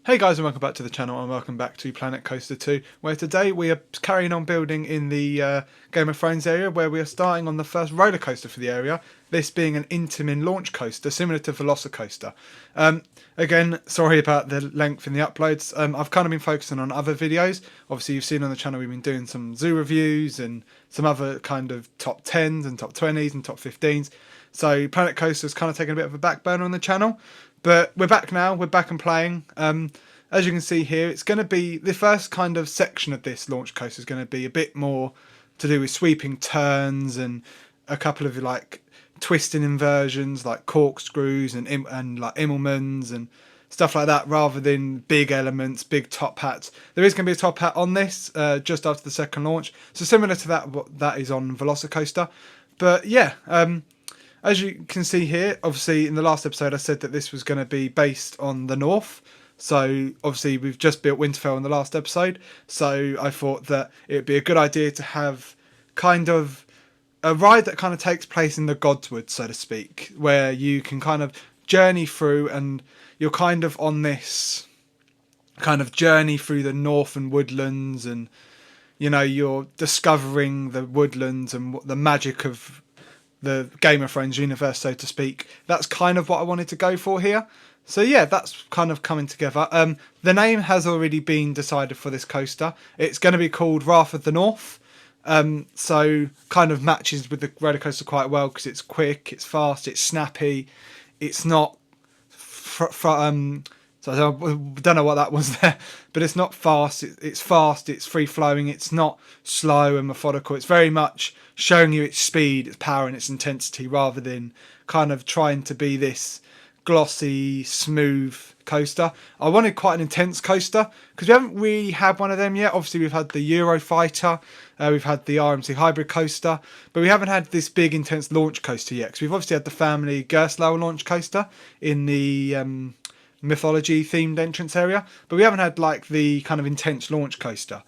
Hey guys, and welcome back to the channel, and welcome back to Planet Coaster 2, where today we are carrying on building in the Game of Thrones area, where we are starting on the first roller coaster for the area, this being an Intamin launch coaster, similar to Velocicoaster. Again, sorry about the length in the uploads. I've kind of been focusing on other videos. Obviously, you've seen on the channel we've been doing some zoo reviews and some other kind of top 10s and top 20s and top 15s. So Planet Coaster's kind of taken a bit of a back burner on the channel. But we're back now, we're back and playing. As you can see here, it's going to be, the first kind of section of this launch coaster is going to be a bit more to do with sweeping turns and a couple of like twisting inversions like corkscrews and like Immelmans and stuff like that, rather than big elements, big top hats. There is going to be a top hat on this just after the second launch, so similar to that what that is on Velocicoaster. But yeah, as you can see here, obviously in the last episode I said that this was going to be based on the north. So obviously we've just built Winterfell in the last episode. So I thought that it would be a good idea to have kind of a ride that kind of takes place in the Godswood, so to speak, where you can kind of journey through and you're kind of on this kind of journey through the northern woodlands, and you know, you're discovering the woodlands and the magic of the Game of Thrones universe, so to speak. That's kind of what I wanted to go for here. So yeah, that's kind of coming together. The name has already been decided for this coaster. It's going to be called Wrath of the North. So kind of matches with the roller coaster quite well because it's quick, it's fast, it's snappy. It's not so I don't know what that was there, but it's not fast. It's fast. It's free flowing. It's not slow and methodical. It's very much showing you its speed, its power, and its intensity, rather than kind of trying to be this glossy, smooth coaster. I wanted quite an intense coaster because we haven't really had one of them yet. Obviously, we've had the Eurofighter, we've had the RMC Hybrid coaster, but we haven't had this big, intense launch coaster yet. Because we've obviously had the family Gerstlauer launch coaster in the mythology themed entrance area, but we haven't had like the kind of intense launch coaster.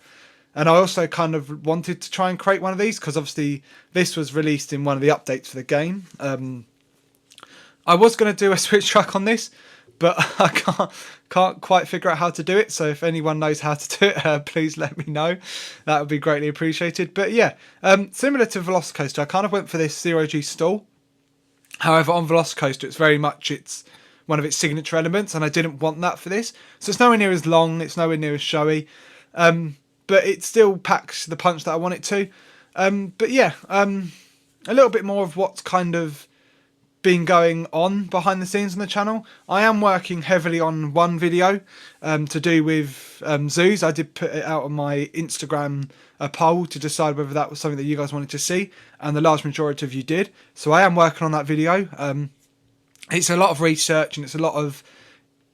And I also kind of wanted to try and create one of these because obviously this was released in one of the updates for the game. I was going to do a switch track on this, but I can't quite figure out how to do it. So if anyone knows how to do it, please let me know. That would be greatly appreciated. But yeah, similar to Velocicoaster, I kind of went for this 0G stall. However, on Velocicoaster, it's very much one of its signature elements, and I didn't want that for this. So it's nowhere near as long, it's nowhere near as showy, but it still packs the punch that I want it to. But yeah, a little bit more of what's kind of been going on behind the scenes on the channel. I am working heavily on one video to do with zoos. I did put it out on my Instagram, a poll to decide whether that was something that you guys wanted to see, and the large majority of you did. So I am working on that video. It's a lot of research and it's a lot of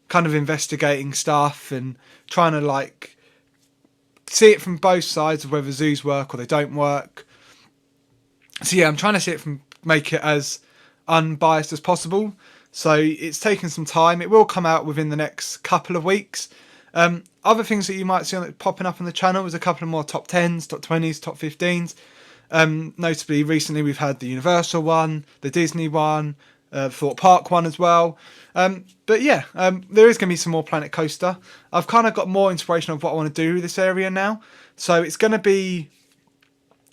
kind of investigating stuff and trying to like see it from both sides of whether zoos work or they don't work. So yeah, I'm trying to see it from, make it as unbiased as possible. So it's taken some time. It will come out within the next couple of weeks. Other things that you might see popping up on the channel is a couple of more top 10s, top 20s, top 15s. Notably, recently we've had the Universal one, the Disney one, Thorpe Park one as well. But yeah, there is going to be some more Planet Coaster. I've kind of got more inspiration of what I want to do with this area now. So it's going to be,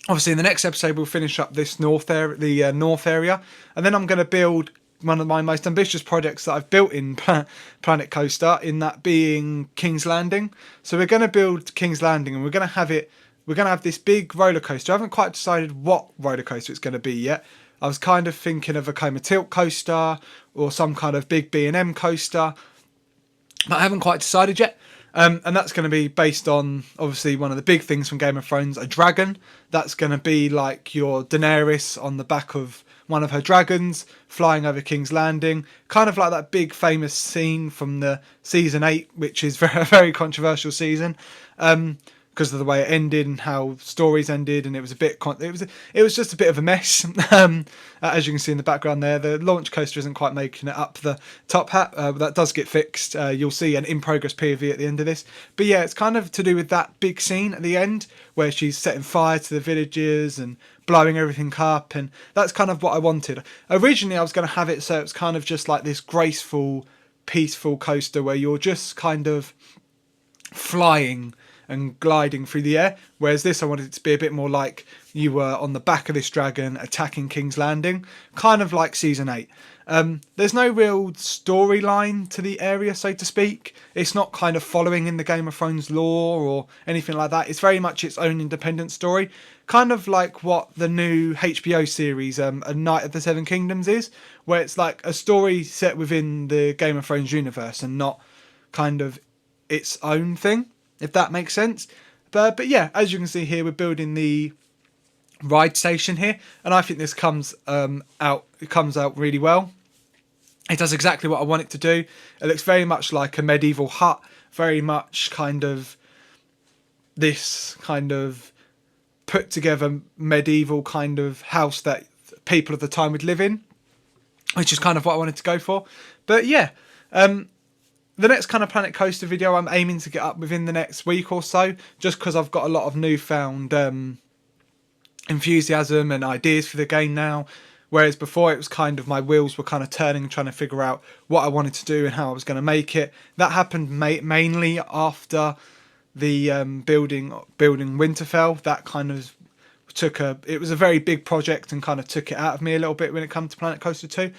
obviously in the next episode we'll finish up this north area, the north area, and then I'm going to build one of my most ambitious projects that I've built in Planet Coaster, in that being King's Landing. So we're going to build King's Landing, and we're going to have this big roller coaster. I haven't quite decided what roller coaster it's going to be yet. I was kind of thinking of a Coma Tilt coaster or some kind of big B&M coaster, but I haven't quite decided yet. And that's going to be based on, obviously, one of the big things from Game of Thrones, a dragon. That's going to be like your Daenerys on the back of one of her dragons flying over King's Landing. Kind of like that big famous scene from the season 8, which is a very controversial season. Because of the way it ended and how stories ended, and it was a bit it was just a bit of a mess. As you can see in the background there, the launch coaster isn't quite making it up the top hat. That does get fixed. You'll see an in progress POV at the end of this. But yeah, it's kind of to do with that big scene at the end where she's setting fire to the villages and blowing everything up, and that's kind of what I wanted. Originally I was going to have it so it's kind of just like this graceful peaceful coaster where you're just kind of flying and gliding through the air, whereas this I wanted it to be a bit more like you were on the back of this dragon attacking King's Landing, kind of like Season 8. There's no real storyline to the area, so to speak. It's not kind of following in the Game of Thrones lore or anything like that. It's very much its own independent story, kind of like what the new HBO series A Night of the Seven Kingdoms is, where it's like a story set within the Game of Thrones universe and not kind of its own thing, if that makes sense. But yeah, as you can see here, we're building the ride station here, and I think this comes out really well. It does exactly what I want it to do. It looks very much like a medieval hut, very much kind of this kind of put together medieval kind of house that people of the time would live in, which is kind of what I wanted to go for. But yeah, the next kind of Planet Coaster video I'm aiming to get up within the next week or so, just because I've got a lot of newfound enthusiasm and ideas for the game now. Whereas before it was kind of my wheels were kind of turning and trying to figure out what I wanted to do and how I was going to make it. That happened mainly after the building Winterfell. That kind of it was a very big project and kind of took it out of me a little bit when it comes to Planet Coaster 2.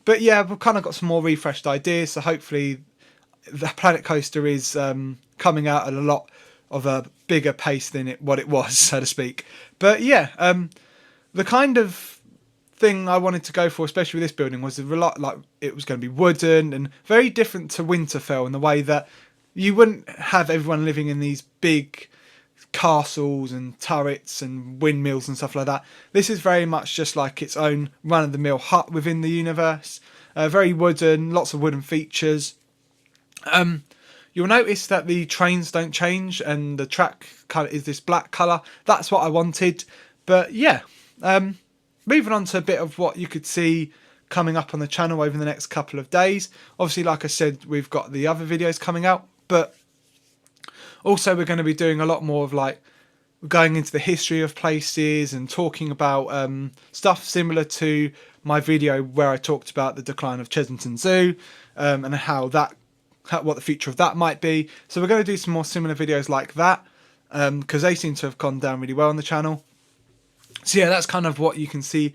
But yeah, we've kind of got some more refreshed ideas, so hopefully the Planet Coaster is coming out at a lot of a bigger pace than what it was, so to speak. But yeah, the kind of thing I wanted to go for, especially with this building, was like it was going to be wooden and very different to Winterfell in the way that you wouldn't have everyone living in these big castles and turrets and windmills and stuff like that. This is very much just like its own run-of-the-mill hut within the universe. Very wooden, lots of wooden features. You'll notice that the trains don't change and the track colour is this black colour. That's what I wanted. But yeah, moving on to a bit of what you could see coming up on the channel over the next couple of days. Obviously, like I said, we've got the other videos coming out, but also we're going to be doing a lot more of like going into the history of places and talking about stuff similar to my video where I talked about the decline of Chesington Zoo and what the future of that might be. So we're going to do some more similar videos like that because they seem to have gone down really well on the channel. So yeah, that's kind of what you can see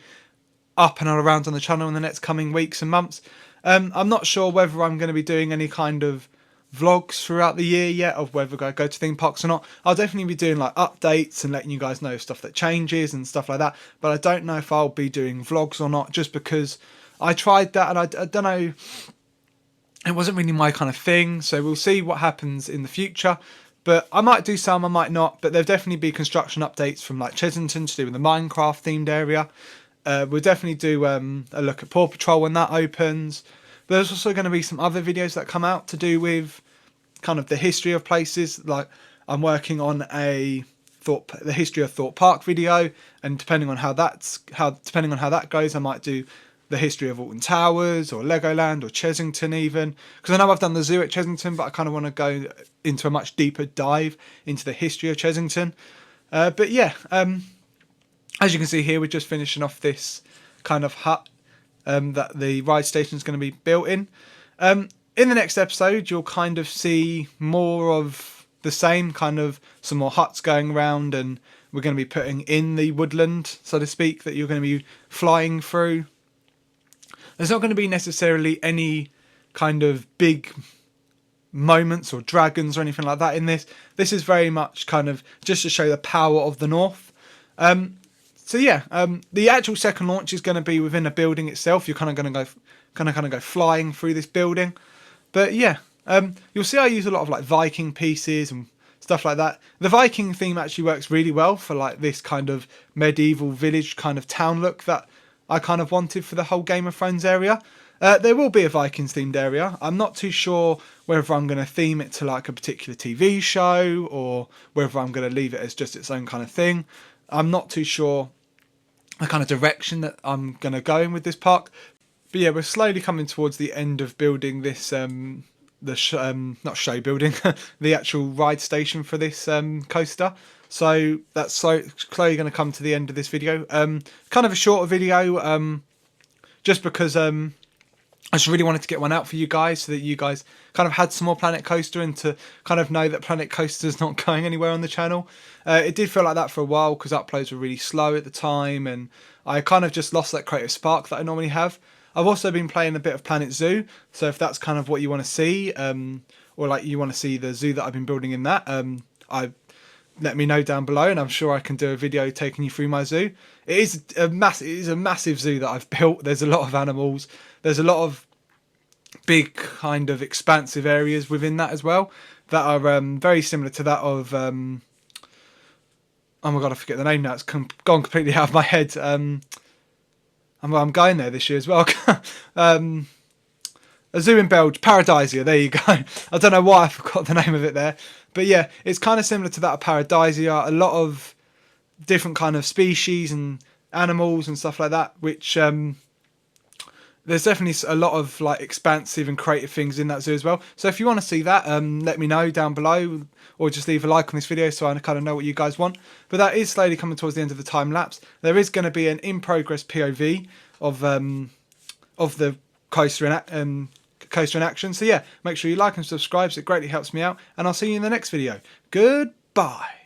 up and around on the channel in the next coming weeks and months. I'm not sure whether I'm going to be doing any kind of vlogs throughout the year yet, of whether I go to theme parks or not. I'll definitely be doing like updates and letting you guys know stuff that changes and stuff like that. But I don't know if I'll be doing vlogs or not, just because I tried that and I don't know, it wasn't really my kind of thing. So we'll see what happens in the future. But I might do some, I might not. But there'll definitely be construction updates from like Chesington to do with the Minecraft themed area. We'll definitely do a look at Paw Patrol when that opens. There's also going to be some other videos that come out to do with kind of the history of places. Like I'm working on the history of Thorpe Park video, and depending on how that goes, I might do the history of Alton Towers or Legoland or Chesington even. Because I know I've done the zoo at Chesington, but I kind of want to go into a much deeper dive into the history of Chesington. But yeah, as you can see here, we're just finishing off this kind of hut that the ride station is going to be built in. In the next episode, you'll kind of see more of the same, kind of some more huts going around, and we're going to be putting in the woodland, so to speak, that you're going to be flying through. There's not going to be necessarily any kind of big moments or dragons or anything like that in this. This is very much kind of just to show the power of the North. So yeah, the actual second launch is going to be within a building itself. You're kind of going to go flying through this building. But yeah, you'll see I use a lot of like Viking pieces and stuff like that. The Viking theme actually works really well for like this kind of medieval village kind of town look that I kind of wanted for the whole Game of Thrones area. There will be a Vikings themed area. I'm not too sure whether I'm going to theme it to like a particular TV show or whether I'm going to leave it as just its own kind of thing. I'm not too sure the kind of direction that I'm going to go in with this park. But yeah, we're slowly coming towards the end of building this, not show building, the actual ride station for this coaster. So that's slowly going to come to the end of this video. Kind of a shorter video, just because I just really wanted to get one out for you guys so that you guys kind of had some more Planet Coaster and to kind of know that Planet Coaster is not going anywhere on the channel. It did feel like that for a while because uploads were really slow at the time, and I kind of just lost that creative spark that I normally have. I've also been playing a bit of Planet Zoo, so if that's kind of what you want to see, or like you want to see the zoo that I've been building in that, let me know down below, and I'm sure I can do a video taking you through my zoo. It is a massive zoo that I've built. There's a lot of animals. There's a lot of big kind of expansive areas within that as well that are very similar to that of oh my god, I forget the name now. It's gone completely out of my head. I'm going there this year as well. A zoo in Belgium, Paradisia, there you go. I don't know why I forgot the name of it there. But yeah, it's kind of similar to that of Paradisia. A lot of different kind of species and animals and stuff like that, which there's definitely a lot of like expansive and creative things in that zoo as well. So if you want to see that, let me know down below, or just leave a like on this video so I kind of know what you guys want. But that is slowly coming towards the end of the time lapse. There is going to be an in progress POV of the coaster in action. So yeah, make sure you like and subscribe. So it greatly helps me out, and I'll see you in the next video. Goodbye.